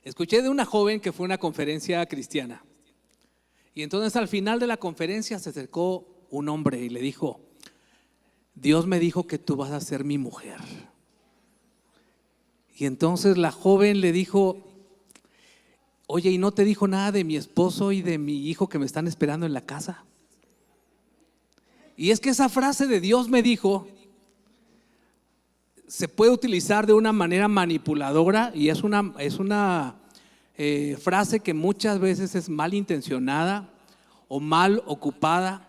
Escuché de una joven que fue a una conferencia cristiana. Y entonces al final de la conferencia se acercó un hombre y le dijo: Dios me dijo que tú vas a ser mi mujer. Y entonces la joven le dijo: oye, ¿y no te dijo nada de mi esposo y de mi hijo que me están esperando en la casa? Y es que esa frase de Dios me dijo se puede utilizar de una manera manipuladora y es una frase que muchas veces es malintencionada o mal ocupada.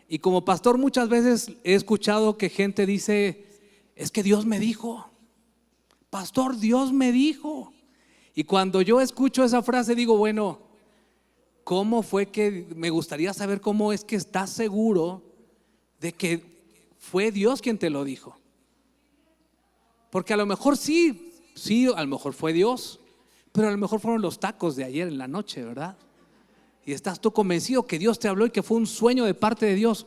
Y como pastor muchas veces he escuchado que gente dice: es que Dios me dijo, pastor, Dios me dijo. Y cuando yo escucho esa frase digo: bueno, ¿cómo fue que? Me gustaría saber cómo es que estás seguro de que fue Dios quien te lo dijo. Porque a lo mejor sí, a lo mejor fue Dios, pero a lo mejor fueron los tacos de ayer en la noche, ¿verdad? Y estás tú convencido que Dios te habló y que fue un sueño de parte de Dios.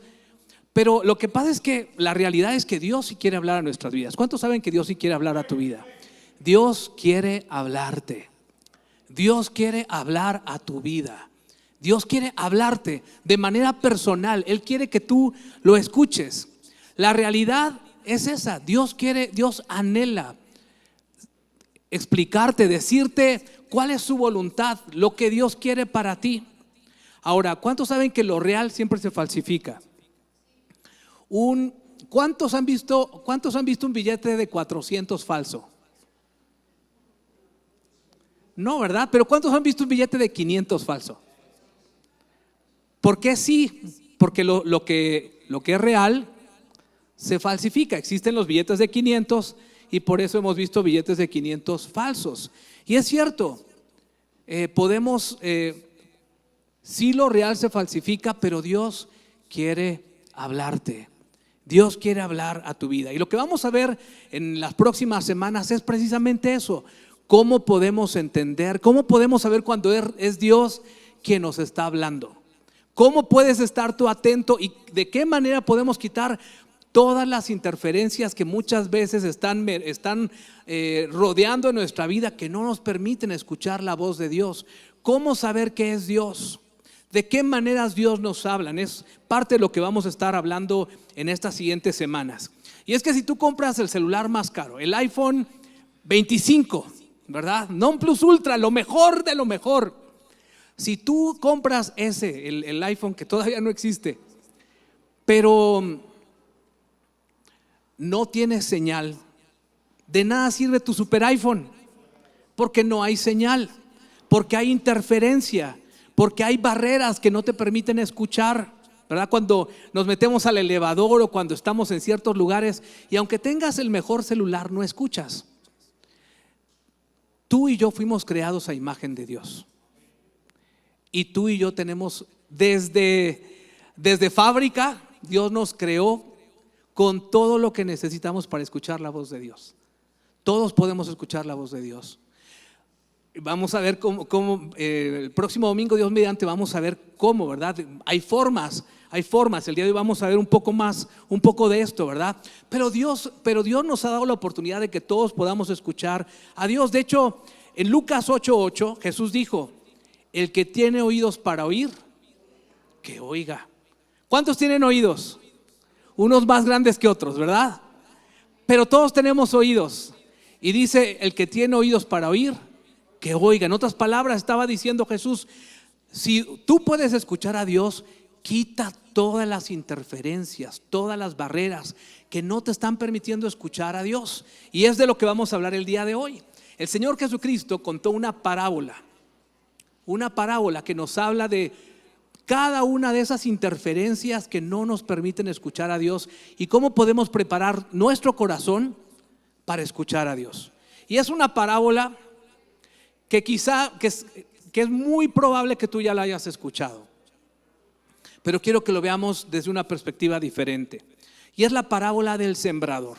Pero lo que pasa es que la realidad es que Dios sí quiere hablar a nuestras vidas. ¿Cuántos saben que Dios sí quiere hablar a tu vida? Dios quiere hablarte. Dios quiere hablar a tu vida. Dios quiere hablarte de manera personal. Él quiere que tú lo escuches. La realidad es esa. Dios anhela explicarte, decirte cuál es su voluntad, lo que Dios quiere para ti. Ahora, ¿cuántos saben que lo real siempre se falsifica? ¿Cuántos han visto un billete de 400 falso? No, ¿verdad? Pero ¿cuántos han visto un billete de 500 falso? ¿Por qué sí? Porque lo que es real se falsifica. Existen los billetes de 500 y por eso hemos visto billetes de 500 falsos. Y es cierto, sí, lo real se falsifica, pero Dios quiere hablarte. Dios quiere hablar a tu vida. Y lo que vamos a ver en las próximas semanas es precisamente eso. ¿Cómo podemos entender? ¿Cómo podemos saber cuando es Dios quien nos está hablando? ¿Cómo puedes estar tú atento y de qué manera podemos quitar todas las interferencias que muchas veces están rodeando en nuestra vida, que no nos permiten escuchar la voz de Dios? ¿Cómo saber qué es Dios? ¿De qué maneras Dios nos habla? Es parte de lo que vamos a estar hablando en estas siguientes semanas. Y es que si tú compras el celular más caro, el iPhone 25, ¿verdad? Non plus ultra, lo mejor de lo mejor. Si tú compras el iPhone que todavía no existe, pero no tiene señal, de nada sirve tu super iPhone, porque no hay señal, porque hay interferencia, porque hay barreras que no te permiten escuchar, ¿verdad? Cuando nos metemos al elevador o cuando estamos en ciertos lugares y aunque tengas el mejor celular no escuchas. Tú y yo fuimos creados a imagen de Dios. Y tú y yo tenemos desde fábrica, Dios nos creó con todo lo que necesitamos para escuchar la voz de Dios. Todos podemos escuchar la voz de Dios. Vamos a ver cómo el próximo domingo, Dios mediante, vamos a ver cómo, ¿verdad? Hay formas. El día de hoy vamos a ver un poco de esto, ¿verdad? Pero Dios nos ha dado la oportunidad de que todos podamos escuchar a Dios. De hecho, en Lucas 8:8, Jesús dijo: el que tiene oídos para oír, que oiga. ¿Cuántos tienen oídos? Unos más grandes que otros, ¿verdad? Pero todos tenemos oídos. Y dice: el que tiene oídos para oír, que oiga. En otras palabras, estaba diciendo Jesús: si tú puedes escuchar a Dios, quita todas las interferencias, todas las barreras que no te están permitiendo escuchar a Dios. Y es de lo que vamos a hablar el día de hoy. El Señor Jesucristo contó una parábola que nos habla de cada una de esas interferencias que no nos permiten escuchar a Dios y cómo podemos preparar nuestro corazón para escuchar a Dios. Y es una parábola que es muy probable que tú ya la hayas escuchado, pero quiero que lo veamos desde una perspectiva diferente. Y es la parábola del sembrador.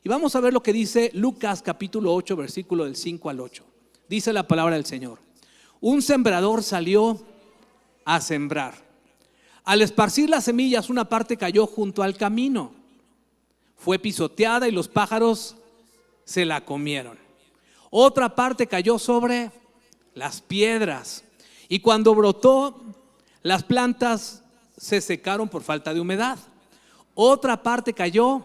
Y vamos a ver lo que dice Lucas capítulo 8, versículo del 5 al 8. Dice la palabra del Señor: un sembrador salió a sembrar. Al esparcir las semillas, una parte cayó junto al camino. Fue pisoteada y los pájaros se la comieron. Otra parte cayó sobre las piedras. Y cuando brotó, las plantas se secaron por falta de humedad. Otra parte cayó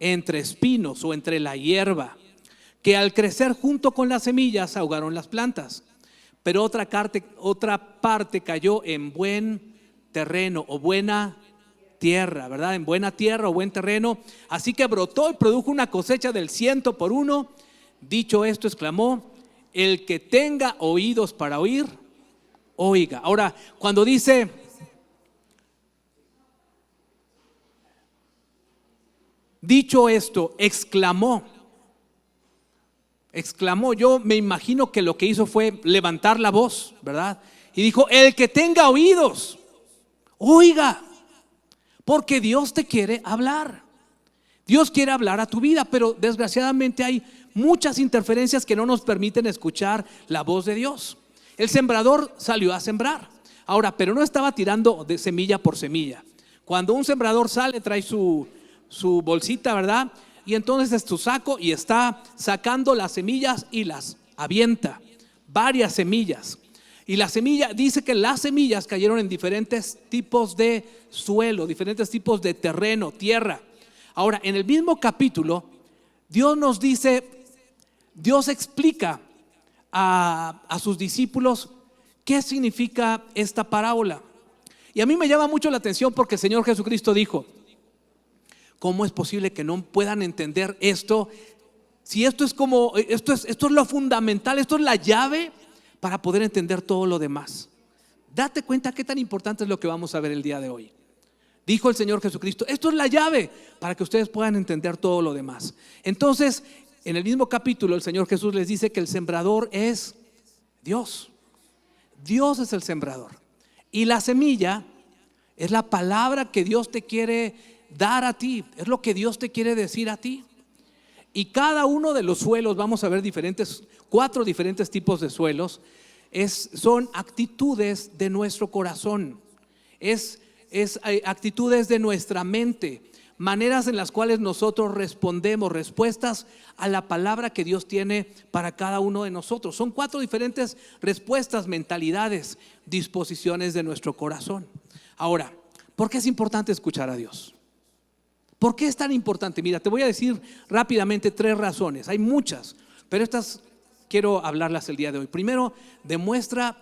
entre espinos o entre la hierba, que al crecer junto con las semillas ahogaron las plantas. Pero otra parte cayó en buen terreno o buena tierra, ¿verdad? En buena tierra o buen terreno. Así que brotó y produjo una cosecha del 100 por 1. Dicho esto, exclamó: el que tenga oídos para oír, oiga. Ahora, cuando dice dicho esto, exclamó, yo me imagino que lo que hizo fue levantar la voz, ¿verdad? Y dijo: el que tenga oídos, oiga. Porque Dios te quiere hablar. Dios quiere hablar a tu vida, pero desgraciadamente hay muchas interferencias que no nos permiten escuchar la voz de Dios. El sembrador salió a sembrar. Ahora, pero no estaba tirando de semilla por semilla. Cuando un sembrador sale, trae su bolsita, ¿verdad? Y entonces es tu saco y está sacando las semillas y las avienta. Varias semillas. Y la semilla, dice que las semillas cayeron en diferentes tipos de suelo, diferentes tipos de terreno, tierra. Ahora, en el mismo capítulo, Dios nos dice, Dios explica a sus discípulos qué significa esta parábola. Y a mí me llama mucho la atención porque el Señor Jesucristo dijo: ¿cómo es posible que no puedan entender esto? Si esto es lo fundamental, esto es la llave para poder entender todo lo demás. Date cuenta qué tan importante es lo que vamos a ver el día de hoy. Dijo el Señor Jesucristo: esto es la llave para que ustedes puedan entender todo lo demás. Entonces, en el mismo capítulo, el Señor Jesús les dice que el sembrador es Dios. Dios es el sembrador. Y la semilla es la palabra que Dios te quiere dar a ti, es lo que Dios te quiere decir a ti. Y cada uno de los suelos, vamos a ver 4 diferentes tipos de suelos, son actitudes de nuestro corazón, es actitudes de nuestra mente, maneras en las cuales nosotros respondemos, respuestas a la palabra que Dios tiene para cada uno de nosotros. Son 4 diferentes respuestas, mentalidades, disposiciones de nuestro corazón. Ahora, ¿por qué es importante escuchar a Dios? ¿Por qué es tan importante? Mira, te voy a decir rápidamente 3 razones. Hay muchas, pero estas quiero hablarlas el día de hoy. Primero,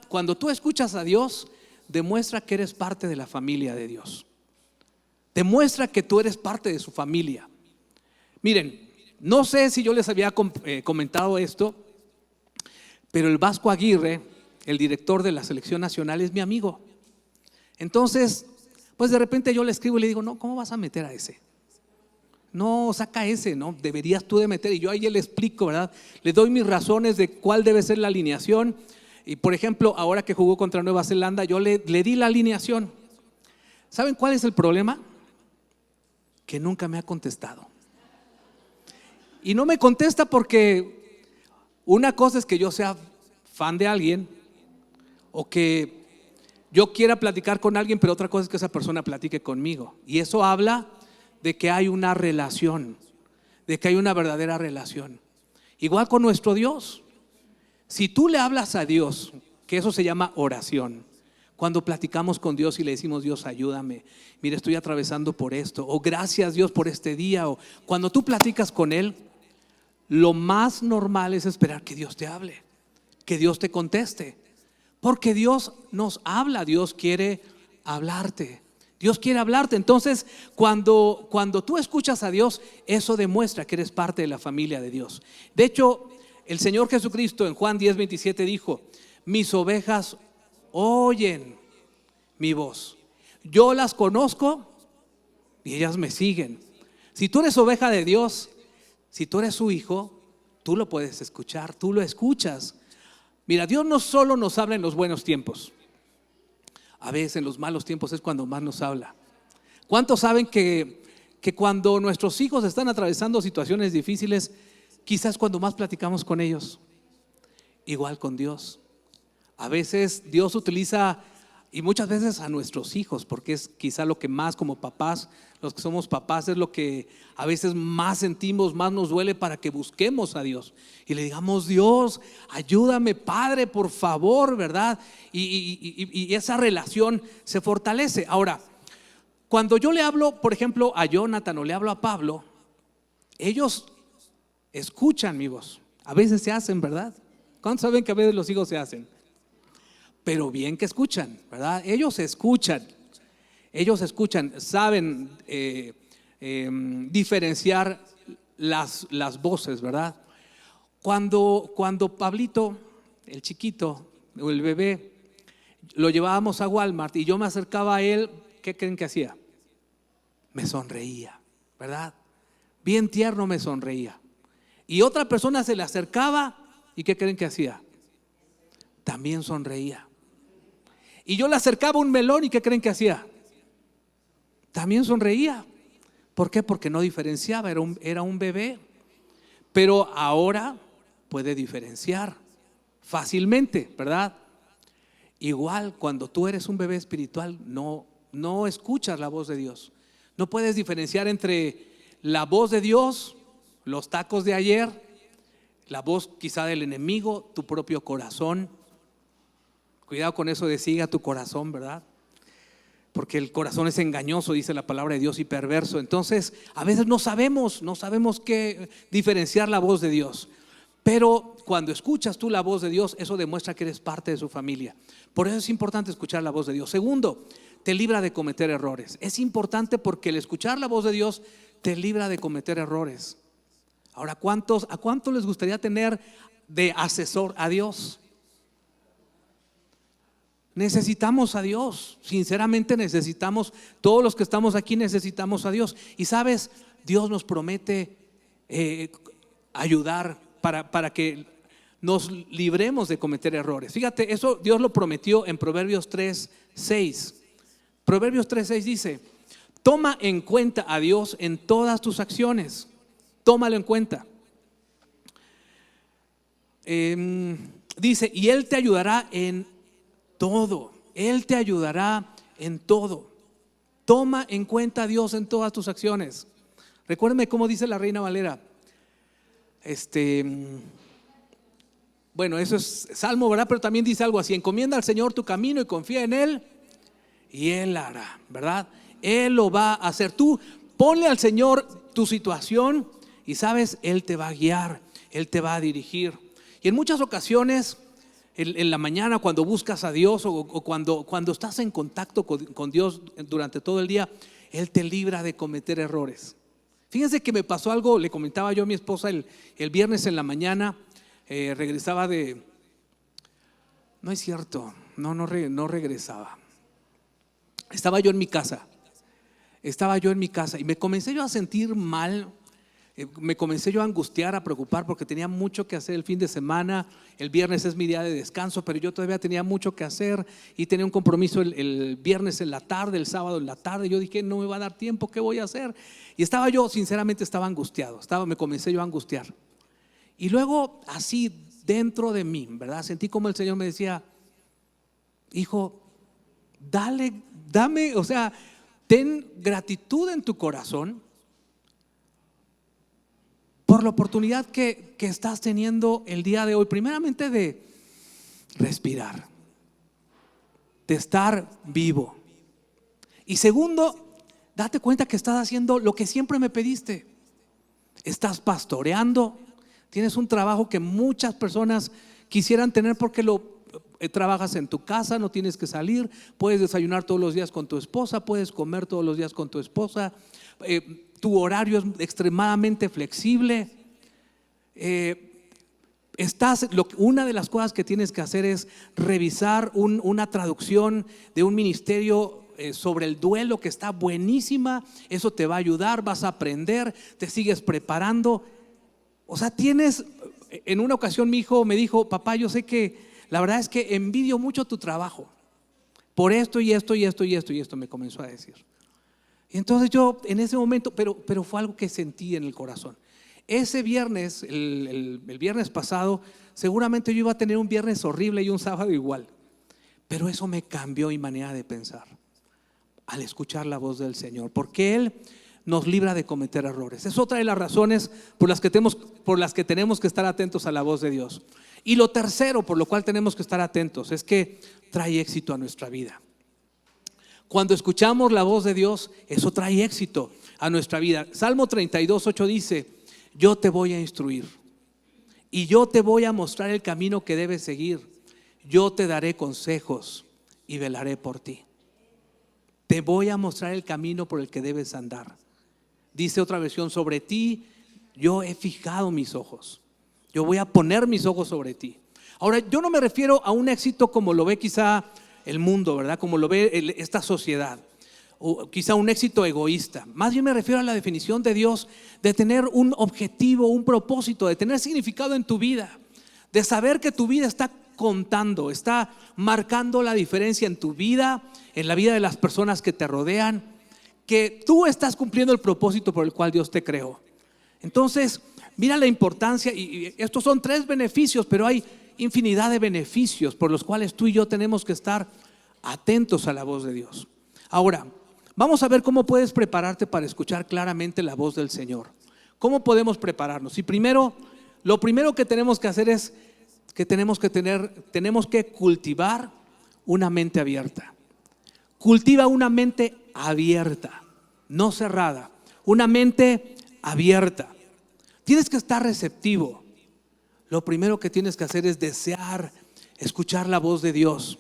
cuando tú escuchas a Dios, demuestra que eres parte de la familia de Dios. Demuestra que tú eres parte de su familia. Miren, no sé si yo les había comentado esto, pero el Vasco Aguirre, el director de la selección nacional, es mi amigo. Entonces, pues de repente yo le escribo y le digo: no, ¿cómo vas a meter a ese? No, saca ese, no, deberías tú de meter. Y yo ahí le explico, ¿verdad? Le doy mis razones de cuál debe ser la alineación. Y por ejemplo, ahora que jugó contra Nueva Zelanda, yo le di la alineación. ¿Saben cuál es el problema? Que nunca me ha contestado. Y no me contesta porque una cosa es que yo sea fan de alguien o que yo quiera platicar con alguien, pero otra cosa es que esa persona platique conmigo. Y eso habla de que hay una relación, de que hay una verdadera relación. Igual con nuestro Dios. Si tú le hablas a Dios, que eso se llama oración, cuando platicamos con Dios y le decimos: Dios, ayúdame, mira, estoy atravesando por esto, o gracias Dios por este día, o cuando tú platicas con Él, lo más normal es esperar que Dios te hable, que Dios te conteste, porque Dios nos habla, Dios quiere hablarte. Dios quiere hablarte. Entonces, cuando tú escuchas a Dios, eso demuestra que eres parte de la familia de Dios. De hecho, el Señor Jesucristo en Juan 10:27 dijo: mis ovejas oyen mi voz. Yo las conozco y ellas me siguen. Si tú eres oveja de Dios, si tú eres su hijo, tú lo puedes escuchar, tú lo escuchas. Mira, Dios no solo nos habla en los buenos tiempos. A veces en los malos tiempos es cuando más nos habla. ¿Cuántos saben que cuando nuestros hijos están atravesando situaciones difíciles, quizás cuando más platicamos con ellos? Igual con Dios. A veces Dios utiliza Y muchas veces a nuestros hijos, porque es quizá lo que más como papás, los que somos papás, es lo que a veces más sentimos, más nos duele, para que busquemos a Dios y le digamos: Dios, ayúdame, Padre, por favor, ¿verdad? Y esa relación se fortalece. Ahora, cuando yo le hablo, por ejemplo, a Jonathan o le hablo a Pablo, ellos escuchan mi voz. A veces se hacen, ¿verdad? ¿Cuántos saben que a veces los hijos se hacen? Pero bien que escuchan, ¿verdad? Ellos escuchan, saben diferenciar las voces, ¿verdad? Cuando Pablito, el chiquito o el bebé, lo llevábamos a Walmart y yo me acercaba a él, ¿qué creen que hacía? Me sonreía, ¿verdad? Bien tierno me sonreía. Y otra persona se le acercaba y ¿qué creen que hacía? También sonreía. Y yo le acercaba un melón y ¿qué creen que hacía? También sonreía. ¿Por qué? Porque no diferenciaba, era un bebé. Pero ahora puede diferenciar fácilmente, ¿verdad? Igual cuando tú eres un bebé espiritual, no escuchas la voz de Dios. No puedes diferenciar entre la voz de Dios, los tacos de ayer, la voz quizá del enemigo, tu propio corazón. Cuidado con eso de siga tu corazón, ¿verdad? Porque el corazón es engañoso, dice la palabra de Dios, y perverso. Entonces, a veces no sabemos qué diferenciar la voz de Dios. Pero cuando escuchas tú la voz de Dios, eso demuestra que eres parte de su familia. Por eso es importante escuchar la voz de Dios. Segundo, te libra de cometer errores. Es importante porque el escuchar la voz de Dios te libra de cometer errores. Ahora, ¿a cuántos les gustaría tener de asesor a Dios? Necesitamos a Dios, sinceramente necesitamos, todos los que estamos aquí necesitamos a Dios. Y sabes, Dios nos promete ayudar para que nos libremos de cometer errores. Fíjate, eso Dios lo prometió en Proverbios 3:6. Proverbios 3:6 dice: toma en cuenta a Dios en todas tus acciones. Tómalo en cuenta. Dice, y Él te ayudará en todo. Él te ayudará en todo. Toma en cuenta a Dios en todas tus acciones. Recuérdame cómo dice la Reina Valera. Bueno, eso es Salmo, ¿verdad? Pero también dice algo así: encomienda al Señor tu camino y confía en Él y Él hará, ¿verdad? Él lo va a hacer. Tú ponle al Señor tu situación y sabes, Él te va a guiar, Él te va a dirigir. Y en muchas ocasiones, en la mañana cuando buscas a Dios o cuando estás en contacto con Dios durante todo el día, Él te libra de cometer errores. Fíjense que me pasó algo, le comentaba yo a mi esposa el viernes en la mañana, regresaba de... No es cierto, no regresaba. Estaba yo en mi casa y me comencé yo a sentir mal. Me comencé yo a angustiar, a preocupar porque tenía mucho que hacer el fin de semana. El viernes es mi día de descanso, pero yo todavía tenía mucho que hacer y tenía un compromiso el viernes en la tarde, el sábado en la tarde. Yo dije, no me va a dar tiempo, ¿qué voy a hacer? Y estaba yo, sinceramente estaba angustiado, me comencé yo a angustiar. Y luego así dentro de mí, ¿verdad? Sentí como el Señor me decía: hijo, dame, o sea, ten gratitud en tu corazón por la oportunidad que estás teniendo el día de hoy. Primeramente de respirar, de estar vivo. Y segundo, date cuenta que estás haciendo lo que siempre me pediste. Estás pastoreando, tienes un trabajo que muchas personas quisieran tener porque trabajas en tu casa, no tienes que salir, puedes desayunar todos los días con tu esposa, puedes comer todos los días con tu esposa. Tu horario es extremadamente flexible. Una de las cosas que tienes que hacer es revisar una traducción de un ministerio sobre el duelo que está buenísima. Eso te va a ayudar, vas a aprender, te sigues preparando. O sea, en una ocasión mi hijo me dijo: papá, yo sé que la verdad es que envidio mucho tu trabajo por esto y esto y esto y esto y esto, me comenzó a decir. Y entonces yo en ese momento, pero fue algo que sentí en el corazón. Ese viernes, el viernes pasado, seguramente yo iba a tener un viernes horrible y un sábado igual. Pero eso me cambió mi manera de pensar al escuchar la voz del Señor, porque Él nos libra de cometer errores. Es otra de las razones por las que tenemos que estar atentos a la voz de Dios. Y lo tercero por lo cual tenemos que estar atentos es que trae éxito a nuestra vida. Cuando escuchamos la voz de Dios, eso trae éxito a nuestra vida. Salmo 32:8 dice: yo te voy a instruir y yo te voy a mostrar el camino que debes seguir. Yo te daré consejos y velaré por ti. Te voy a mostrar el camino por el que debes andar. Dice otra versión: sobre ti yo he fijado mis ojos. Yo voy a poner mis ojos sobre ti. Ahora, yo no me refiero a un éxito como lo ve quizá el mundo, ¿verdad? Como lo ve esta sociedad, o quizá un éxito egoísta. Más bien me refiero a la definición de Dios de tener un objetivo, un propósito, de tener significado en tu vida, de saber que tu vida está contando, está marcando la diferencia en tu vida, en la vida de las personas que te rodean, que tú estás cumpliendo el propósito por el cual Dios te creó. Entonces, mira la importancia, y estos son 3 beneficios, pero hay infinidad de beneficios por los cuales tú y yo tenemos que estar atentos a la voz de Dios. Ahora, vamos a ver cómo puedes prepararte para escuchar claramente la voz del Señor. ¿Cómo podemos prepararnos? Y lo primero que tenemos que hacer es que tenemos que cultivar una mente abierta. Cultiva una mente abierta, no cerrada, una mente abierta. Tienes que estar receptivo. Lo primero que tienes que hacer es desear escuchar la voz de Dios.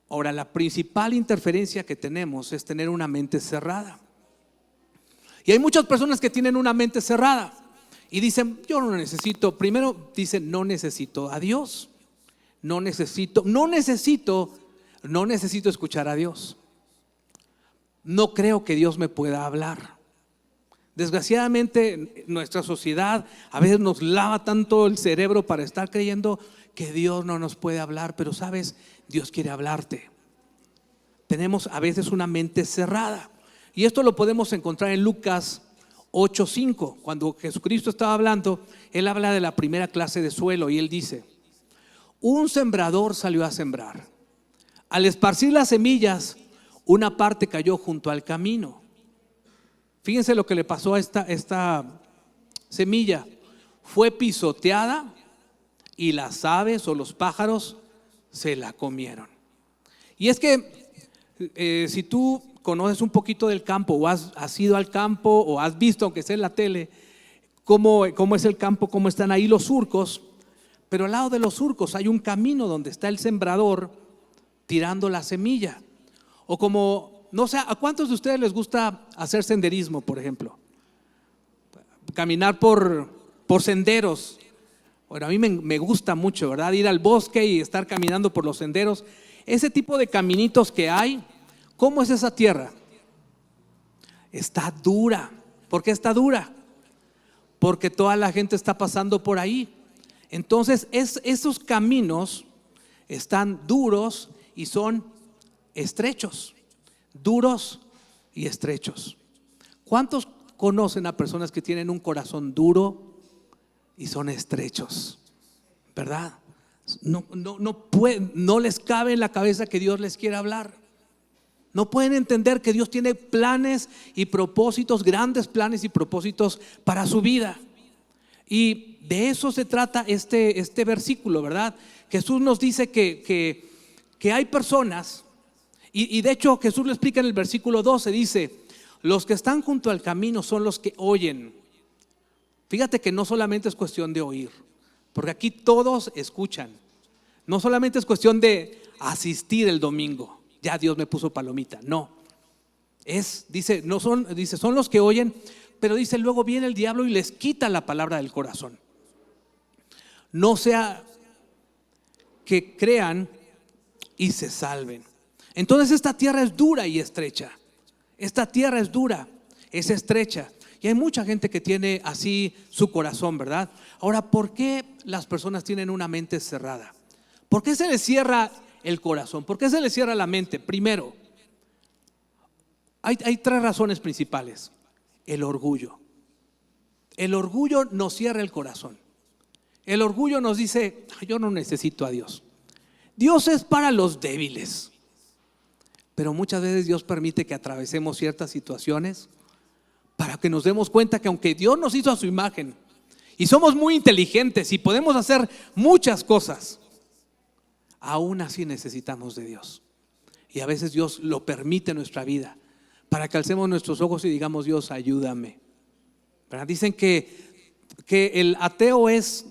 Ahora, la principal interferencia que tenemos es tener una mente cerrada. Y hay muchas personas que tienen una mente cerrada y dicen: yo no necesito, primero dicen: no necesito a Dios. No necesito escuchar a Dios. No creo que Dios me pueda hablar. Desgraciadamente, nuestra sociedad a veces nos lava tanto el cerebro para estar creyendo que Dios no nos puede hablar. Pero sabes, Dios quiere hablarte. Tenemos a veces una mente cerrada, y esto lo podemos encontrar en Lucas 8:5. Cuando Jesucristo estaba hablando, Él habla de la primera clase de suelo, y Él dice: un sembrador salió a sembrar. Al esparcir las semillas, una parte cayó junto al camino. Fíjense lo que le pasó a esta semilla. Fue pisoteada y las aves o los pájaros se la comieron. Y es que si tú conoces un poquito del campo, o has ido al campo, o has visto, aunque sea en la tele, cómo es el campo, cómo están ahí los surcos. Pero al lado de los surcos hay un camino donde está el sembrador tirando la semilla. O como, no sé, ¿a cuántos de ustedes les gusta hacer senderismo, por ejemplo? Caminar por senderos. Bueno, a mí me gusta mucho, ¿verdad? Ir al bosque y estar caminando por los senderos. Ese tipo de caminitos que hay, ¿cómo es esa tierra? Está dura. ¿Por qué está dura? Porque toda la gente está pasando por ahí. Entonces, esos caminos están duros y son estrechos. Duros y estrechos. ¿Cuántos conocen a personas que tienen un corazón duro y son estrechos? ¿Verdad? No les cabe en la cabeza que Dios les quiere hablar. No pueden entender que Dios tiene planes y propósitos, grandes planes y propósitos para su vida. Y de eso se trata este versículo, ¿verdad? Jesús nos dice que hay personas, y de hecho Jesús lo explica en el versículo 12, dice: los que están junto al camino son los que oyen. Fíjate que no solamente es cuestión de oír, porque aquí todos escuchan. No solamente es cuestión de asistir el domingo, ya Dios me puso palomita, no. Son los que oyen, pero dice: luego viene el diablo y les quita la palabra del corazón. No sea que crean y se salven. Entonces esta tierra es dura y estrecha. Esta tierra es dura, es estrecha. Y hay mucha gente que tiene así su corazón, ¿verdad? Ahora, ¿por qué las personas tienen una mente cerrada? ¿Por qué se les cierra el corazón? ¿Por qué se les cierra la mente? Primero, hay 3 razones principales. El orgullo. El orgullo nos cierra el corazón. El orgullo nos dice: yo no necesito a Dios. Dios es para los débiles. Pero muchas veces Dios permite que atravesemos ciertas situaciones para que nos demos cuenta que aunque Dios nos hizo a su imagen y somos muy inteligentes y podemos hacer muchas cosas, aún así necesitamos de Dios. Y a veces Dios lo permite en nuestra vida para que alcemos nuestros ojos y digamos: Dios, ayúdame. ¿Verdad? Dicen que el ateo es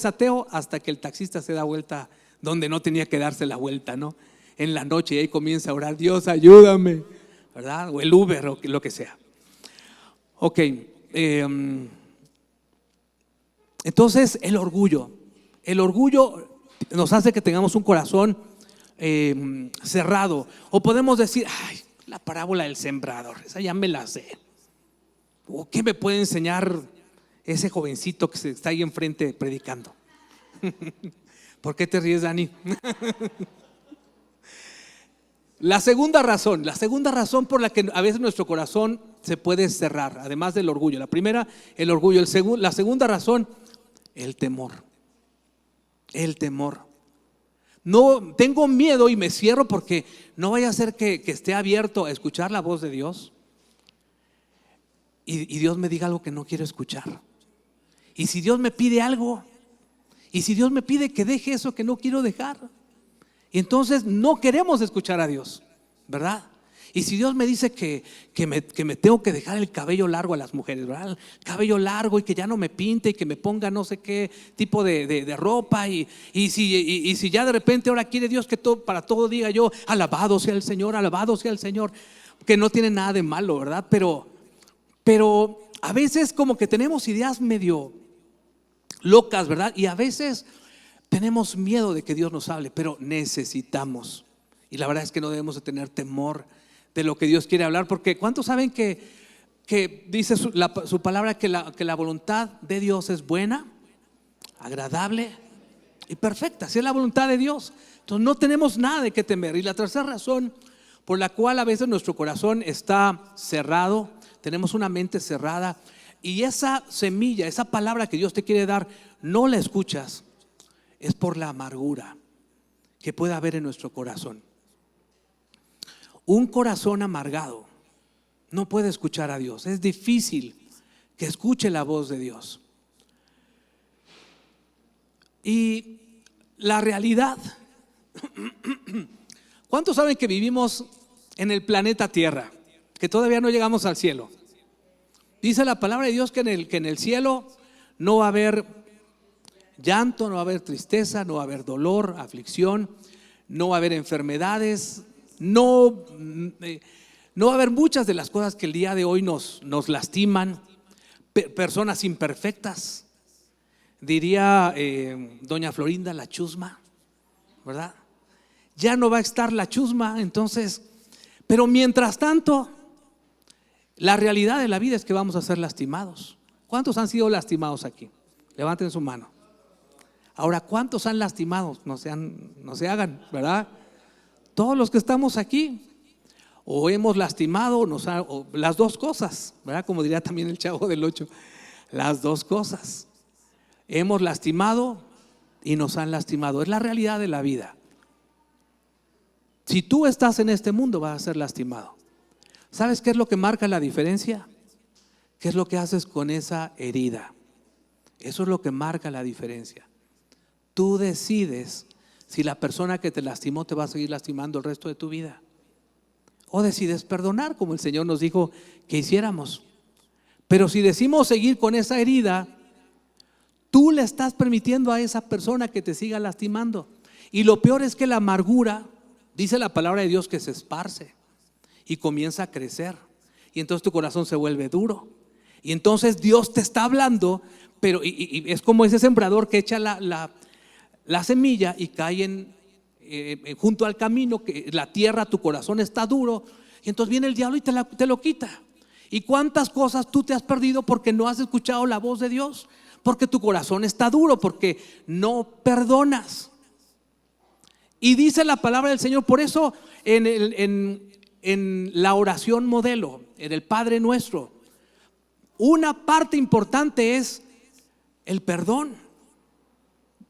ateo hasta que el taxista se da vuelta donde no tenía que darse la vuelta, ¿no? En la noche, y ahí comienza a orar: Dios, ayúdame, ¿verdad? O el Uber o lo que sea. Ok, entonces el orgullo nos hace que tengamos un corazón cerrado. O podemos decir: ay, la parábola del sembrador, esa ya me la sé. ¿O qué me puede enseñar ese jovencito que está ahí enfrente predicando? ¿Por qué te ríes, Dani? La segunda razón por la que a veces nuestro corazón se puede cerrar, además del orgullo. La primera, el orgullo. La segunda razón, el temor. El temor. No tengo miedo y me cierro porque no vaya a ser que esté abierto a escuchar la voz de Dios y Dios me diga algo que no quiero escuchar. Y si Dios me pide algo, y si Dios me pide que deje eso que no quiero dejar, y entonces no queremos escuchar a Dios, ¿verdad? Y si Dios me dice que me tengo que dejar el cabello largo a las mujeres, ¿verdad? El cabello largo, y que ya no me pinte y que me ponga no sé qué tipo de ropa, y si ya de repente ahora quiere Dios que para todo diga yo: alabado sea el Señor, alabado sea el Señor, que no tiene nada de malo, ¿verdad? Pero a veces como que tenemos ideas medio locas, ¿verdad? Y a veces tenemos miedo de que Dios nos hable, pero necesitamos. Y la verdad es que no debemos de tener temor de lo que Dios quiere hablar, porque ¿cuántos saben que dice su palabra que la voluntad de Dios es buena, agradable y perfecta? Si es la voluntad de Dios, entonces no tenemos nada de qué temer. Y la tercera razón por la cual a veces nuestro corazón está cerrado, tenemos una mente cerrada, y esa semilla, esa palabra que Dios te quiere dar, no la escuchas, es por la amargura que puede haber en nuestro corazón. Un corazón amargado no puede escuchar a Dios. Es difícil que escuche la voz de Dios. Y la realidad, ¿cuántos saben que vivimos en el planeta Tierra? Que todavía no llegamos al cielo. Dice la palabra de Dios que en el cielo no va a haber llanto, no va a haber tristeza, no va a haber dolor, aflicción, no va a haber enfermedades, no va a haber muchas de las cosas que el día de hoy nos lastiman. Personas imperfectas, diría doña Florinda, la chusma, ¿verdad? Ya no va a estar la chusma, entonces, pero mientras tanto, la realidad de la vida es que vamos a ser lastimados. ¿Cuántos han sido lastimados aquí? Levanten su mano. Ahora, ¿cuántos han lastimado? No se hagan, ¿verdad? Todos los que estamos aquí, o hemos lastimado, o las dos cosas, ¿verdad? Como diría también el Chavo del 8, las dos cosas. Hemos lastimado y nos han lastimado. Es la realidad de la vida. Si tú estás en este mundo, vas a ser lastimado. ¿Sabes qué es lo que marca la diferencia? ¿Qué es lo que haces con esa herida? Eso es lo que marca la diferencia. Tú decides si la persona que te lastimó te va a seguir lastimando el resto de tu vida, o decides perdonar, como el Señor nos dijo que hiciéramos. Pero si decimos seguir con esa herida, tú le estás permitiendo a esa persona que te siga lastimando. Y lo peor es que la amargura, dice la palabra de Dios, que se esparce y comienza a crecer, y entonces tu corazón se vuelve duro, y entonces Dios te está hablando, pero y es como ese sembrador que echa la semilla y cae junto al camino, que la tierra, tu corazón está duro, y entonces viene el diablo y te lo quita. ¿Y cuántas cosas tú te has perdido porque no has escuchado la voz de Dios? Porque tu corazón está duro, porque no perdonas. Y dice la palabra del Señor, por eso en la oración modelo, en el Padre Nuestro, una parte importante es el perdón.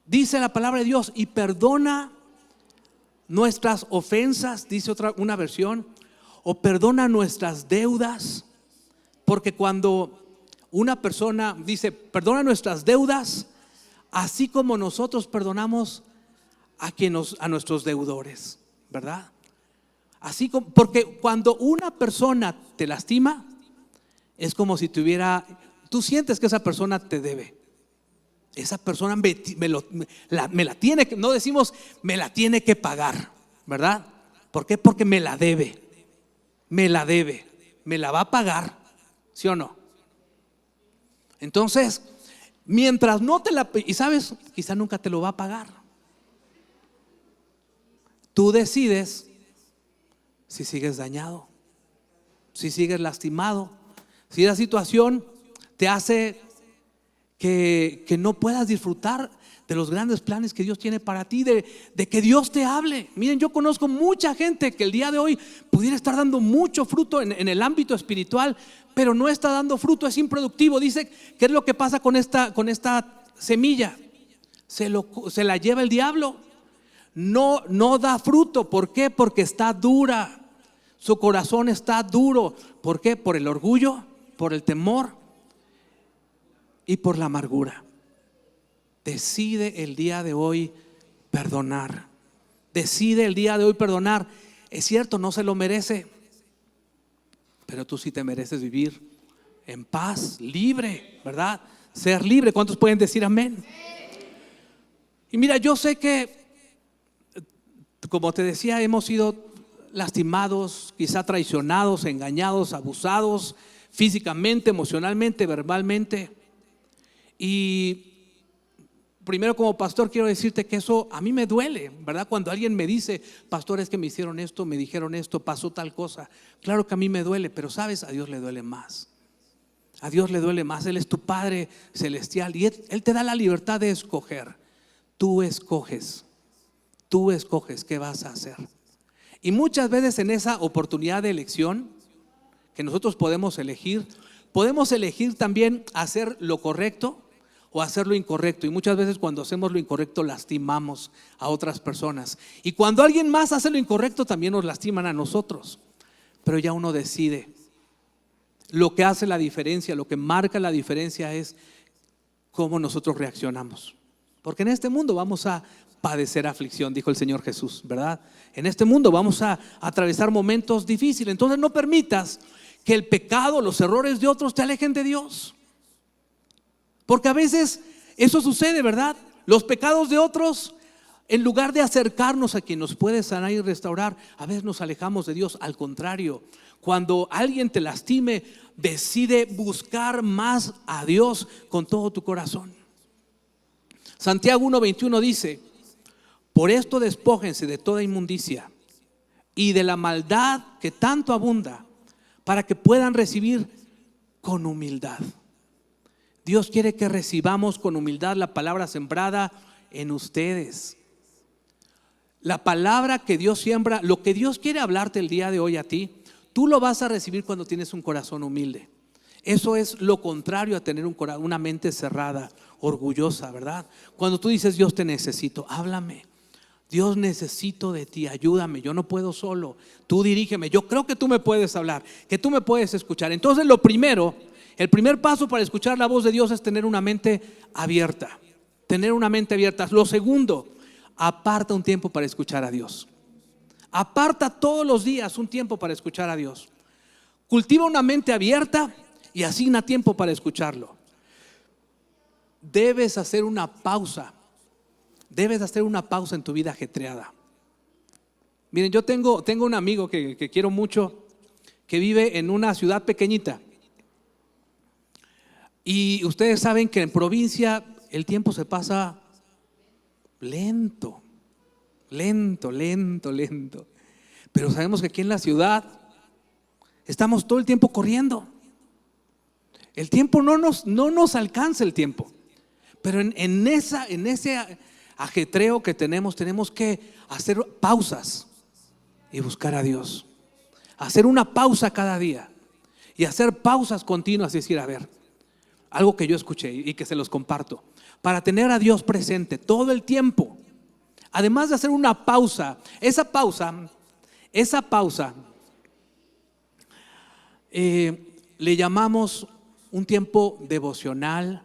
Dice la palabra de Dios, y perdona nuestras ofensas, dice una versión, o perdona nuestras deudas, porque cuando una persona dice, perdona nuestras deudas, así como nosotros perdonamos a nuestros deudores, ¿verdad? Así como, porque cuando una persona te lastima, es como si tú sientes que esa persona te debe. Esa persona me la tiene que, no decimos me la tiene que pagar, ¿verdad? ¿Por qué? Porque me la debe, me la va a pagar, ¿sí o no? Entonces, mientras no te la, y sabes, quizá nunca te lo va a pagar. Tú decides si sigues dañado, si sigues lastimado, si la situación te hace que no puedas disfrutar de los grandes planes que Dios tiene para ti, de que Dios te hable. Miren, yo conozco mucha gente que el día de hoy pudiera estar dando mucho fruto en el ámbito espiritual, pero no está dando fruto, es improductivo. Dice, ¿qué es lo que pasa con esta semilla? Se la lleva el diablo. No da fruto. ¿Por qué? Porque está dura. Su corazón está duro. ¿Por qué? Por el orgullo, por el temor y por la amargura. Decide el día de hoy perdonar. Decide el día de hoy perdonar. Es cierto, no se lo merece, pero tú sí te mereces vivir en paz, libre, ¿verdad? Ser libre. ¿Cuántos pueden decir amén? Y mira, yo sé que, como te decía, hemos sido lastimados, quizá traicionados, engañados, abusados físicamente, emocionalmente, verbalmente. Y primero, como pastor, quiero decirte que eso a mí me duele, ¿verdad? Cuando alguien me dice, pastor, es que me hicieron esto, me dijeron esto, pasó tal cosa. Claro que a mí me duele, pero sabes, a Dios le duele más. A Dios le duele más. Él es tu Padre celestial y Él te da la libertad de escoger. Tú escoges qué vas a hacer. Y muchas veces en esa oportunidad de elección que nosotros podemos elegir también hacer lo correcto o hacer lo incorrecto. Y muchas veces cuando hacemos lo incorrecto lastimamos a otras personas. Y cuando alguien más hace lo incorrecto también nos lastiman a nosotros. Pero ya uno decide. Lo que hace la diferencia, lo que marca la diferencia es cómo nosotros reaccionamos. Porque en este mundo vamos a padecer aflicción, dijo el Señor Jesús, ¿verdad? En este mundo vamos a atravesar momentos difíciles. Entonces no permitas que el pecado, los errores de otros te alejen de Dios. Porque a veces eso sucede, ¿verdad? Los pecados de otros, en lugar de acercarnos a quien nos puede sanar y restaurar, a veces nos alejamos de Dios. Al contrario, cuando alguien te lastime, decide buscar más a Dios con todo tu corazón. Santiago 1:21 dice, por esto despójense de toda inmundicia y de la maldad que tanto abunda, para que puedan recibir con humildad. Dios quiere que recibamos con humildad la palabra sembrada en ustedes. La palabra que Dios siembra, lo que Dios quiere hablarte el día de hoy a ti, tú lo vas a recibir cuando tienes un corazón humilde. Eso es lo contrario a tener una mente cerrada, orgullosa, ¿verdad? Cuando tú dices, Dios te necesito, háblame. Dios, necesito de ti, ayúdame, yo no puedo solo, tú dirígeme, yo creo que tú me puedes hablar, que tú me puedes escuchar. Entonces el primer paso para escuchar la voz de Dios es tener una mente abierta, Lo segundo, aparta un tiempo para escuchar a Dios. Aparta todos los días un tiempo para escuchar a Dios. Cultiva una mente abierta y asigna tiempo para escucharlo. Debes hacer una pausa en tu vida ajetreada. Miren, yo tengo un amigo que quiero mucho, que vive en una ciudad pequeñita. Y ustedes saben que en provincia el tiempo se pasa lento. Pero sabemos que aquí en la ciudad estamos todo el tiempo corriendo. El tiempo no nos alcanza el tiempo. Pero en ese ajetreo que tenemos que hacer pausas y buscar a Dios. Hacer una pausa cada día y hacer pausas continuas y decir, a ver, algo que yo escuché y que se los comparto. para tener a Dios presente todo el tiempo. Además de hacer una pausa, esa pausa, le llamamos un tiempo devocional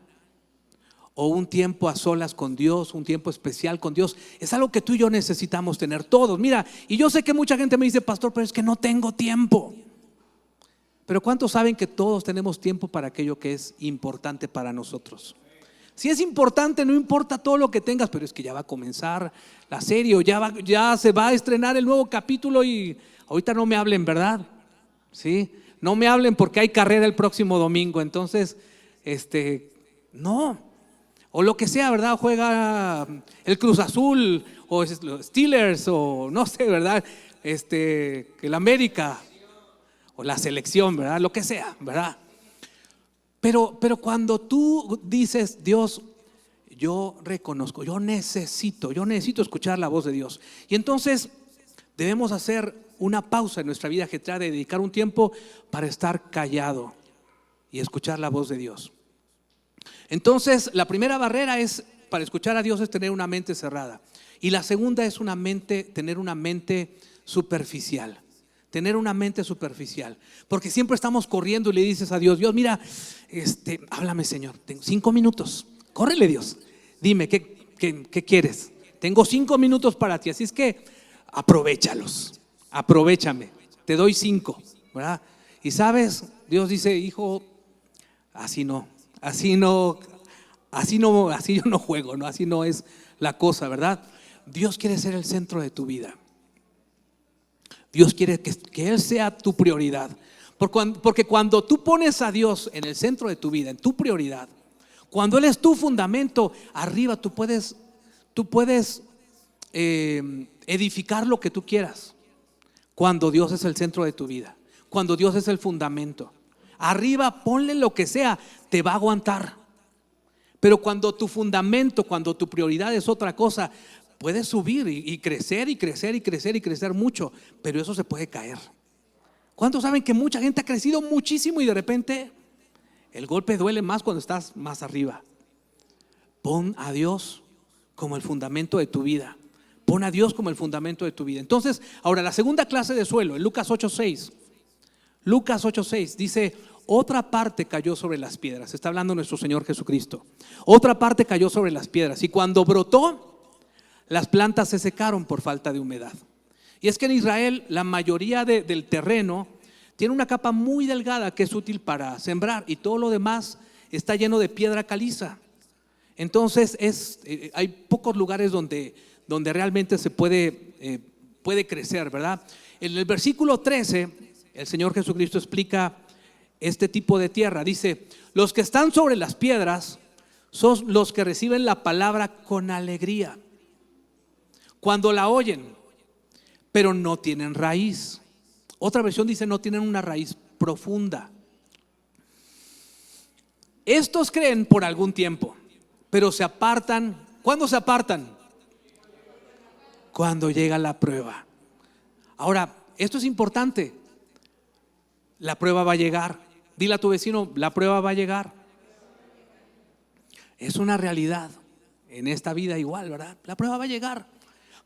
o un tiempo a solas con Dios, un tiempo especial con Dios. Es algo que tú y yo necesitamos tener todos. Mira, y yo sé que mucha gente me dice, pastor, pero es que no tengo tiempo. Pero ¿cuántos saben que todos tenemos tiempo para aquello que es importante para nosotros? Si es importante, no importa todo lo que tengas, pero es que ya va a comenzar la serie, o ya se va a estrenar el nuevo capítulo y ahorita no me hablen, ¿verdad? ¿Sí? No me hablen porque hay carrera el próximo domingo, entonces, no. O lo que sea, ¿verdad? Juega el Cruz Azul o los Steelers o no sé, ¿verdad? El América o la selección, ¿verdad? Lo que sea, ¿verdad? Pero cuando tú dices, Dios, yo reconozco, yo necesito escuchar la voz de Dios. Y entonces debemos hacer una pausa en nuestra vida ajetreada, de dedicar un tiempo para estar callado y escuchar la voz de Dios. Entonces, la primera barrera para escuchar a Dios es tener una mente cerrada. Y la segunda es tener una mente superficial. Tener una mente superficial. Porque siempre estamos corriendo y le dices a Dios, Dios, mira, háblame, Señor, tengo 5 minutos. Córrele, Dios. Dime, ¿qué quieres? Tengo 5 minutos para ti, así es que aprovéchalos. Aprovechame. Te doy 5, ¿verdad? Y sabes, Dios dice, hijo, así yo no juego, ¿no? Así no es la cosa, ¿verdad? Dios quiere ser el centro de tu vida. Dios quiere que Él sea tu prioridad. Porque cuando tú pones a Dios en el centro de tu vida, en tu prioridad, cuando Él es tu fundamento, arriba tú puedes edificar lo que tú quieras. Cuando Dios es el centro de tu vida, cuando Dios es el fundamento, arriba ponle lo que sea, te va a aguantar. Pero cuando tu fundamento, cuando tu prioridad es otra cosa, puedes subir y crecer y crecer y crecer y crecer mucho, pero eso se puede caer. ¿Cuántos saben que mucha gente ha crecido muchísimo y de repente el golpe duele más cuando estás más arriba? Pon a Dios como el fundamento de tu vida. Pon a Dios como el fundamento de tu vida. Entonces, ahora la segunda clase de suelo, en Lucas 8:6. Lucas 8:6 dice, otra parte cayó sobre las piedras. Está hablando nuestro Señor Jesucristo. Otra parte cayó sobre las piedras y cuando brotó, las plantas se secaron por falta de humedad. Y es que en Israel la mayoría del terreno tiene una capa muy delgada que es útil para sembrar y todo lo demás está lleno de piedra caliza. Entonces hay pocos lugares donde realmente se puede crecer, ¿verdad? En el versículo 13 el Señor Jesucristo explica este tipo de tierra. Dice, los que están sobre las piedras son los que reciben la palabra con alegría cuando la oyen, pero no tienen raíz. Otra versión dice no tienen una raíz profunda. Estos creen por algún tiempo, pero se apartan. ¿Cuándo se apartan? Cuando llega la prueba. Ahora, esto es importante. La prueba va a llegar. Dile a tu vecino, la prueba va a llegar. Es una realidad. En esta vida igual, ¿verdad? La prueba va a llegar.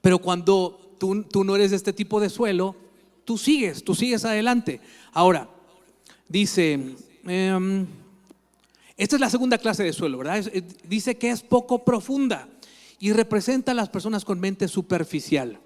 Pero cuando tú no eres de este tipo de suelo, tú sigues adelante. Ahora, dice, esta es la segunda clase de suelo, ¿verdad? Dice que es poco profunda y representa a las personas con mente superficial.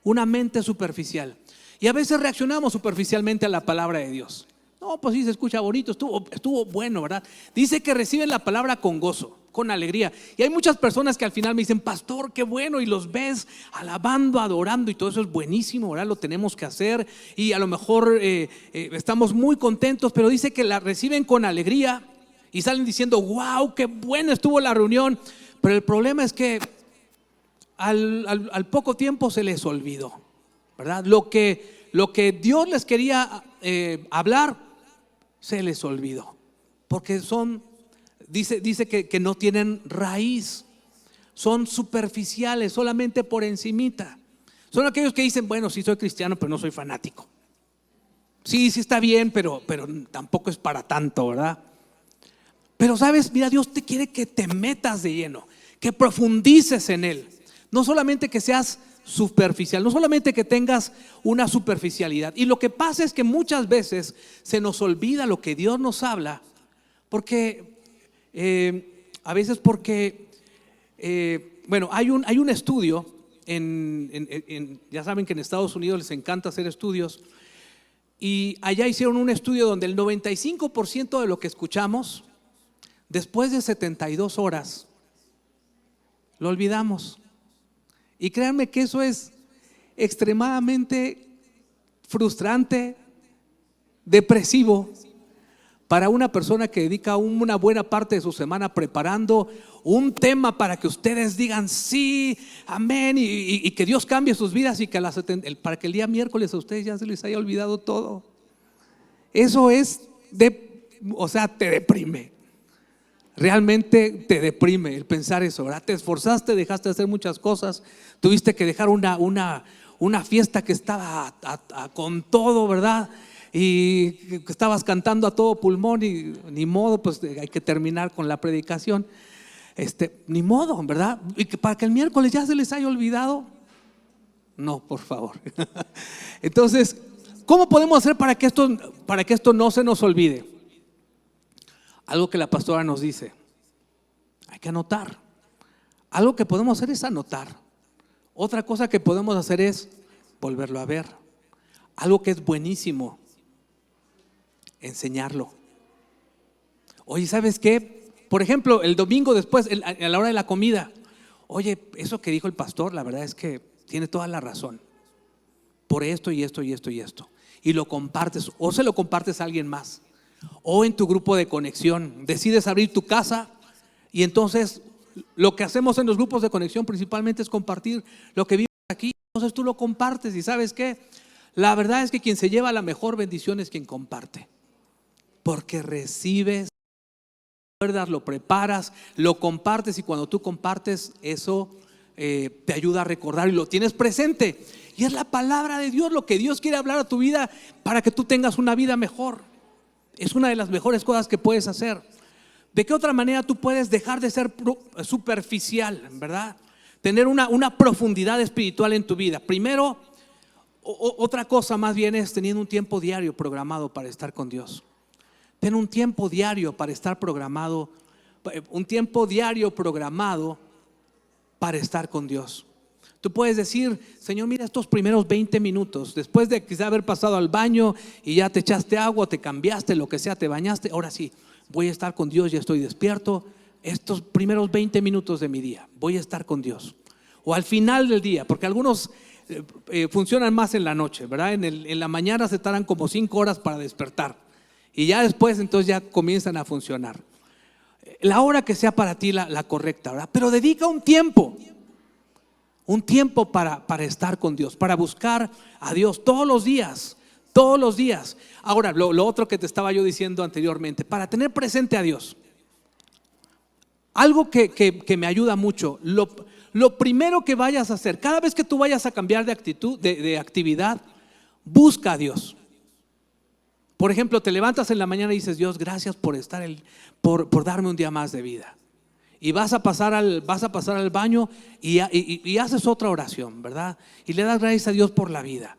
Una mente superficial. Y a veces reaccionamos superficialmente a la palabra de Dios. No, pues sí, se escucha bonito, estuvo bueno, ¿verdad? Dice que reciben la palabra con gozo, con alegría. Y hay muchas personas que al final me dicen, pastor, qué bueno, y los ves alabando, adorando, y todo eso es buenísimo, ¿verdad? Lo tenemos que hacer, y a lo mejor estamos muy contentos, pero dice que la reciben con alegría, y salen diciendo, wow, qué buena estuvo la reunión. Pero el problema es que al poco tiempo se les olvidó, ¿verdad? Lo que Dios les quería hablar, se les olvidó, porque dice que no tienen raíz, son superficiales, solamente por encimita. Son aquellos que dicen, bueno, sí soy cristiano, pero no soy fanático. Sí está bien, pero tampoco es para tanto, ¿verdad? Pero sabes, mira, Dios te quiere que te metas de lleno, que profundices en Él. No solamente que seas superficial, no solamente que tengas una superficialidad. Y lo que pasa es que muchas veces se nos olvida lo que Dios nos habla, porque a veces porque, bueno, hay un estudio ya saben que en Estados Unidos les encanta hacer estudios, y allá hicieron un estudio donde el 95% de lo que escuchamos, después de 72 horas, lo olvidamos. Y créanme que eso es extremadamente frustrante, depresivo para una persona que dedica una buena parte de su semana preparando un tema para que ustedes digan sí, amén, y que Dios cambie sus vidas, y que para que el día miércoles a ustedes ya se les haya olvidado todo. Eso o sea, te deprime. Realmente te deprime el pensar eso, ¿verdad? Te esforzaste, dejaste de hacer muchas cosas, tuviste que dejar una fiesta que estaba con todo, ¿verdad? Y que estabas cantando a todo pulmón, y ni modo, pues hay que terminar con la predicación. Ni modo, ¿verdad? Y que para que el miércoles ya se les haya olvidado. No, por favor. Entonces, ¿cómo podemos hacer para que esto no se nos olvide? Algo que la pastora nos dice: hay que anotar. Algo que podemos hacer es anotar. Otra cosa que podemos hacer es volverlo a ver. Algo que es buenísimo: enseñarlo. Oye, ¿sabes qué? Por ejemplo, el domingo después, a la hora de la comida, oye, eso que dijo el pastor, la verdad es que tiene toda la razón, por esto y esto y esto y esto. Y lo compartes, o se lo compartes a alguien más, o en tu grupo de conexión. Decides abrir tu casa, y entonces lo que hacemos en los grupos de conexión principalmente es compartir lo que vimos aquí. Entonces tú lo compartes, y ¿sabes qué? La verdad es que quien se lleva la mejor bendición es quien comparte, porque recibes, lo preparas, lo compartes, y cuando tú compartes eso te ayuda a recordar y lo tienes presente. Y es la palabra de Dios, lo que Dios quiere hablar a tu vida para que tú tengas una vida mejor. Es una de las mejores cosas que puedes hacer. ¿De qué otra manera tú puedes dejar de ser superficial, verdad? Tener una profundidad espiritual en tu vida. Primero, otra cosa más bien es teniendo un tiempo diario programado para estar con Dios. Ten un tiempo diario para estar programado, un tiempo diario programado para estar con Dios. Tú puedes decir: Señor, mira, estos primeros 20 minutos, después de quizá haber pasado al baño y ya te echaste agua, te cambiaste, lo que sea, te bañaste, ahora sí, voy a estar con Dios, ya estoy despierto. Estos primeros 20 minutos de mi día, voy a estar con Dios. O al final del día, porque algunos funcionan más en la noche, ¿verdad? En la mañana se tardan como 5 horas para despertar, y ya después entonces ya comienzan a funcionar. La hora que sea para ti la correcta, ¿verdad? Pero dedica un tiempo para estar con Dios, para buscar a Dios todos los días. Ahora, lo otro que te estaba yo diciendo anteriormente, para tener presente a Dios, algo que me ayuda mucho, lo primero que vayas a hacer, cada vez que tú vayas a cambiar de actitud, de actividad, busca a Dios. Por ejemplo, te levantas en la mañana y dices: Dios, gracias por por darme un día más de vida. Y vas a pasar al baño y haces otra oración, ¿verdad? Y le das gracias a Dios por la vida.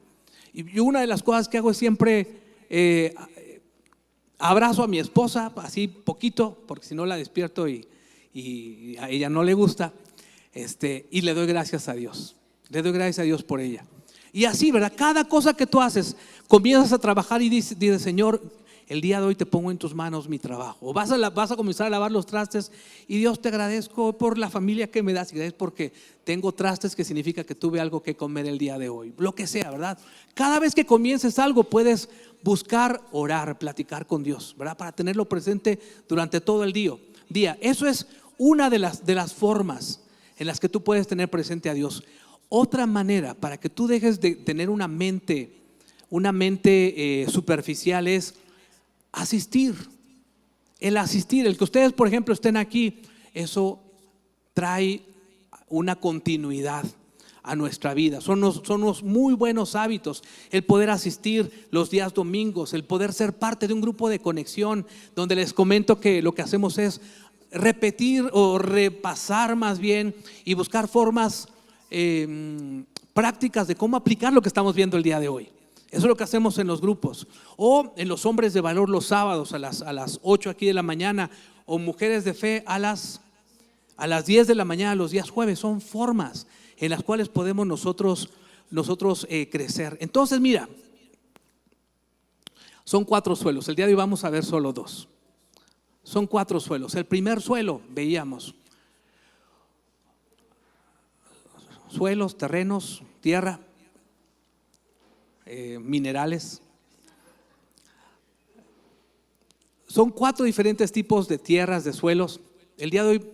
Y una de las cosas que hago es siempre abrazo a mi esposa, así poquito, porque si no la despierto y a ella no le gusta, y le doy gracias a Dios. Le doy gracias a Dios por ella. Y así, ¿verdad? Cada cosa que tú haces, comienzas a trabajar y dices: Señor, el día de hoy te pongo en tus manos mi trabajo. O vas a comenzar a lavar los trastes, y Dios, te agradezco por la familia que me das, y gracias porque tengo trastes, que significa que tuve algo que comer el día de hoy. Lo que sea, ¿verdad? Cada vez que comiences algo puedes buscar orar, platicar con Dios, ¿verdad? Para tenerlo presente durante todo el día. Eso es una de las formas en las que tú puedes tener presente a Dios. Otra manera para que tú dejes de tener una mente superficial es asistir. El que ustedes, por ejemplo, estén aquí, eso trae una continuidad. a nuestra vida. Son unos muy buenos hábitos el poder asistir los días domingos, el poder ser parte de un grupo de conexión donde les comento que lo que hacemos es repetir o repasar más bien y buscar formas prácticas de cómo aplicar lo que estamos viendo el día de hoy. Eso es lo que hacemos en los grupos o en los hombres de valor los sábados a las 8 aquí de la mañana, o mujeres de fe a las 10 de la mañana los días jueves. Son formas en las cuales podemos nosotros crecer. Entonces mira, son 4 suelos. El día de hoy vamos a ver solo 2. Son 4 suelos. El primer suelo, veíamos suelos, terrenos, tierra, minerales. Son 4 diferentes tipos de tierras, de suelos. El día de hoy,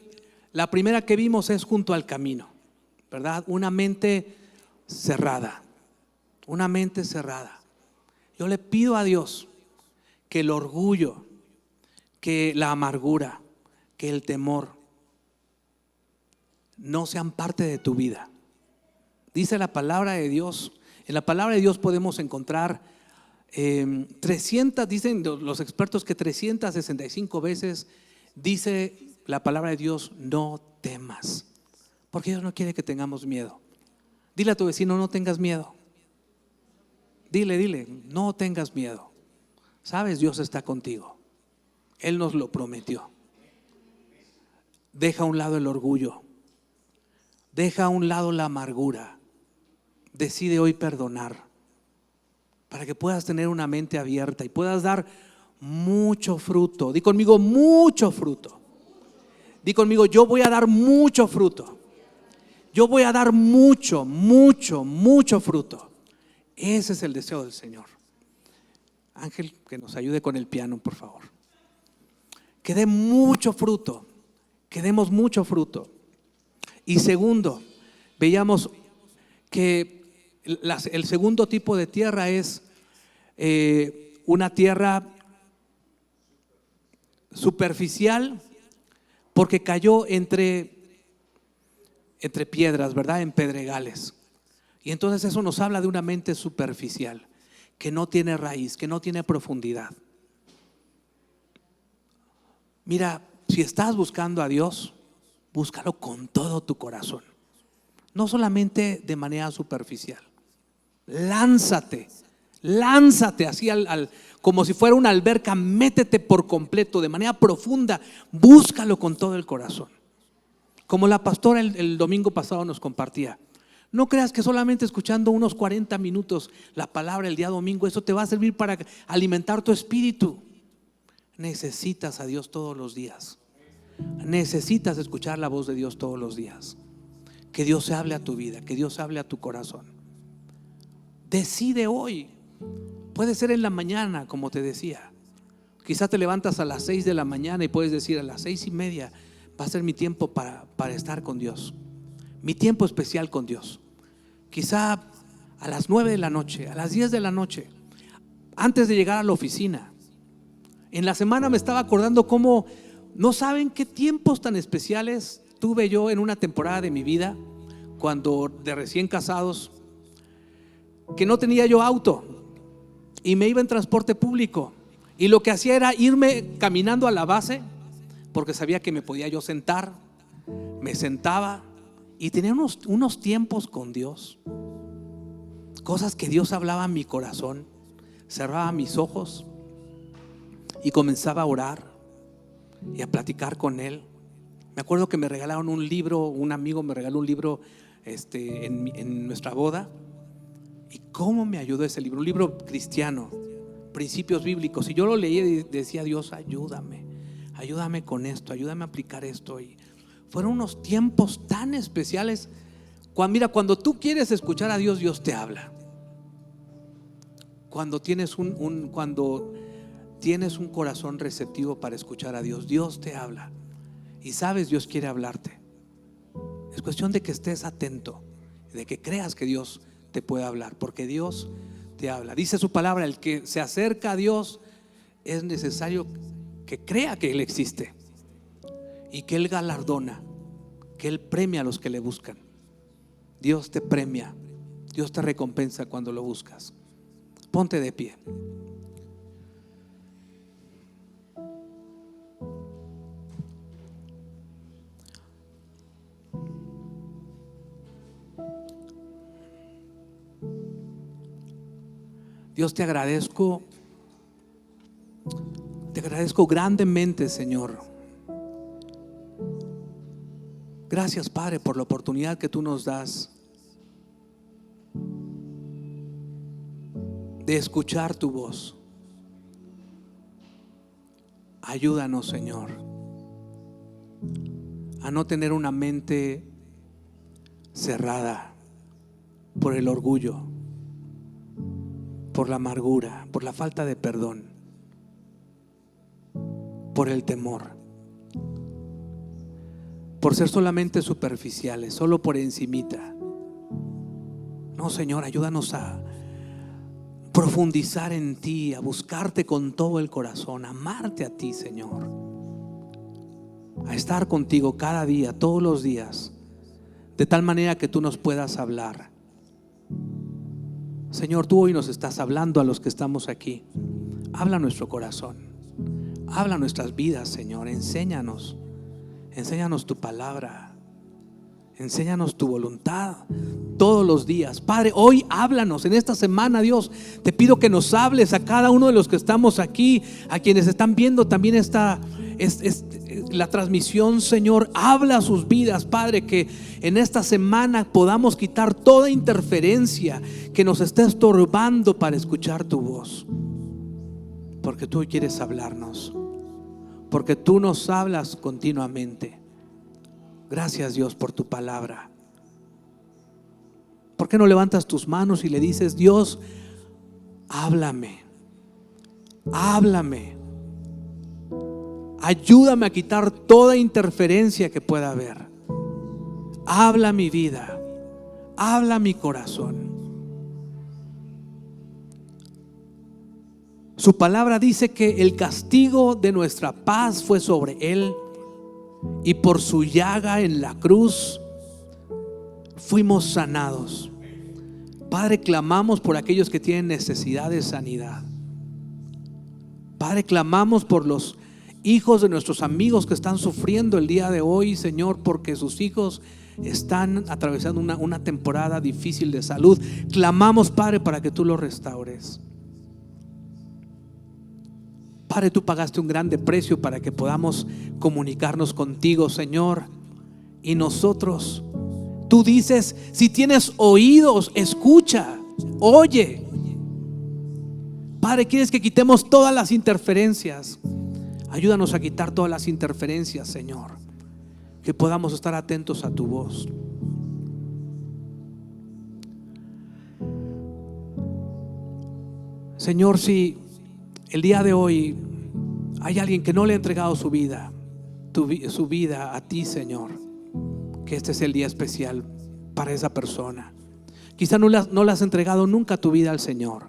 la primera que vimos es junto al camino, ¿verdad? Una mente cerrada, una mente cerrada. Yo le pido a Dios que el orgullo, que la amargura, que el temor no sean parte de tu vida. Dice la palabra de Dios, en la palabra de Dios podemos encontrar 300, dicen los expertos que 365 veces dice la palabra de Dios: no temas, porque Dios no quiere que tengamos miedo. Dile a tu vecino: no tengas miedo. Dile, no tengas miedo. Sabes, Dios está contigo. Él nos lo prometió. Deja a un lado el orgullo, deja a un lado la amargura. Decide hoy perdonar para que puedas tener una mente abierta y puedas dar mucho fruto. Di conmigo: mucho fruto. Di conmigo: yo voy a dar mucho fruto. Yo voy a dar mucho fruto. Ese es el deseo del Señor. Ángel, que nos ayude con el piano, por favor. Que dé mucho fruto, que demos mucho fruto. Y segundo, veíamos que el segundo tipo de tierra es una tierra superficial, porque cayó entre piedras, ¿verdad? En pedregales. Y entonces eso nos habla de una mente superficial, que no tiene raíz, que no tiene profundidad. Mira, si estás buscando a Dios, búscalo con todo tu corazón, no solamente de manera superficial. Lánzate así como si fuera una alberca. Métete por completo, de manera profunda. Búscalo con todo el corazón. Como la pastora el domingo pasado nos compartía, no creas que solamente escuchando unos 40 minutos la palabra el día domingo, eso te va a servir para alimentar tu espíritu. Necesitas a Dios todos los días. Necesitas escuchar la voz de Dios todos los días. Que Dios se hable a tu vida, que Dios hable a tu corazón. Decide hoy. Puede ser en la mañana, como te decía. Quizá te levantas a las 6 de la mañana y puedes decir: a las 6:30 va a ser mi tiempo para estar con Dios, mi tiempo especial con Dios. Quizá a las 9 de la noche, a las 10 de la noche, antes de llegar a la oficina. En la semana me estaba acordando cómo no saben qué tiempos tan especiales tuve yo en una temporada de mi vida, cuando de recién casados, que no tenía yo auto y me iba en transporte público, y lo que hacía era irme caminando a la base, porque sabía que me podía yo sentar. Me sentaba y tenía unos tiempos con Dios, cosas que Dios hablaba en mi corazón. Cerraba mis ojos y comenzaba a orar y a platicar con Él. Me acuerdo que me regalaron un libro, un amigo me regaló un libro en nuestra boda. Y cómo me ayudó ese libro, un libro cristiano, principios bíblicos. Y yo lo leía y decía: Dios, ayúdame con esto, ayúdame a aplicar esto. Y fueron unos tiempos tan especiales. Cuando tú quieres escuchar a Dios, Dios te habla. Cuando tienes un corazón receptivo para escuchar a Dios, Dios te habla. Y sabes, Dios quiere hablarte. Es cuestión de que estés atento, de que creas que Dios te puede hablar, porque Dios te habla. Dice su palabra: el que se acerca a Dios es necesario que crea que Él existe y que Él galardona, que Él premia a los que le buscan. Dios te premia, Dios te recompensa cuando lo buscas. Ponte de pie. Dios, te agradezco grandemente, Señor. Gracias, Padre, por la oportunidad que tú nos das de escuchar tu voz. Ayúdanos, Señor, a no tener una mente cerrada por el orgullo, por la amargura, por la falta de perdón, por el temor, por ser solamente superficiales, solo por encimita. No, Señor, ayúdanos a profundizar en ti, a buscarte con todo el corazón, a amarte a ti, Señor, a estar contigo cada día, todos los días, de tal manera que tú nos puedas hablar. Señor, tú hoy nos estás hablando a los que estamos aquí. Habla nuestro corazón, habla nuestras vidas, Señor. Enséñanos tu palabra, enséñanos tu voluntad todos los días. Padre, hoy háblanos en esta semana, Dios. Te pido que nos hables a cada uno de los que estamos aquí, a quienes están viendo también la transmisión, Señor. Habla a sus vidas, Padre, que en esta semana podamos quitar toda interferencia que nos esté estorbando para escuchar tu voz, porque tú quieres hablarnos, porque tú nos hablas continuamente. Gracias, Dios, por tu palabra. ¿Por qué no levantas tus manos y le dices: Dios, háblame, háblame, ayúdame a quitar toda interferencia que pueda haber? Habla mi vida, habla mi corazón. Su palabra dice que el castigo de nuestra paz fue sobre él, y por su llaga en la cruz fuimos sanados. Padre, clamamos por aquellos que tienen necesidad de sanidad. Padre, clamamos por los hijos de nuestros amigos que están sufriendo el día de hoy, Señor, porque sus hijos están atravesando una temporada difícil de salud. Clamamos, Padre, para que tú los restaures. Padre, tú pagaste un grande precio para que podamos comunicarnos contigo, Señor. Y nosotros, tú dices: si tienes oídos, escucha, oye. Padre, quieres que quitemos todas las interferencias. Ayúdanos a quitar todas las interferencias, Señor, que podamos estar atentos a tu voz. Señor, si el día de hoy hay alguien que no le ha entregado su vida a ti, Señor, que este es el día especial para esa persona. Quizá no le has entregado nunca tu vida al Señor,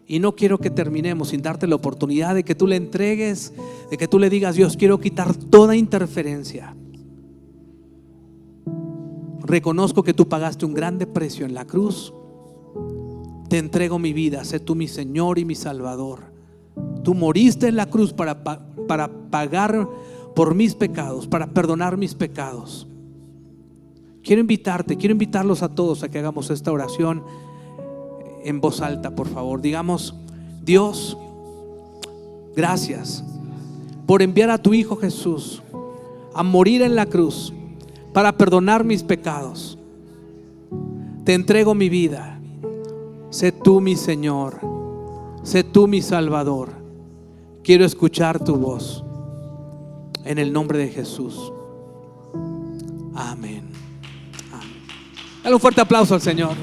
y no quiero que terminemos sin darte la oportunidad de que tú le entregues, de que tú le digas: Dios, quiero quitar toda interferencia. Reconozco que tú pagaste un grande precio en la cruz. Te entrego mi vida, sé tú mi Señor y mi Salvador. Tú moriste en la cruz para pagar por mis pecados, para perdonar mis pecados. Quiero invitarlos a todos a que hagamos esta oración en voz alta, por favor. Digamos: Dios, gracias por enviar a tu Hijo Jesús a morir en la cruz para perdonar mis pecados. Te entrego mi vida. Sé tú mi Señor, sé tú mi Salvador. Quiero escuchar tu voz. En el nombre de Jesús. Amén. Amén. Dale un fuerte aplauso al Señor.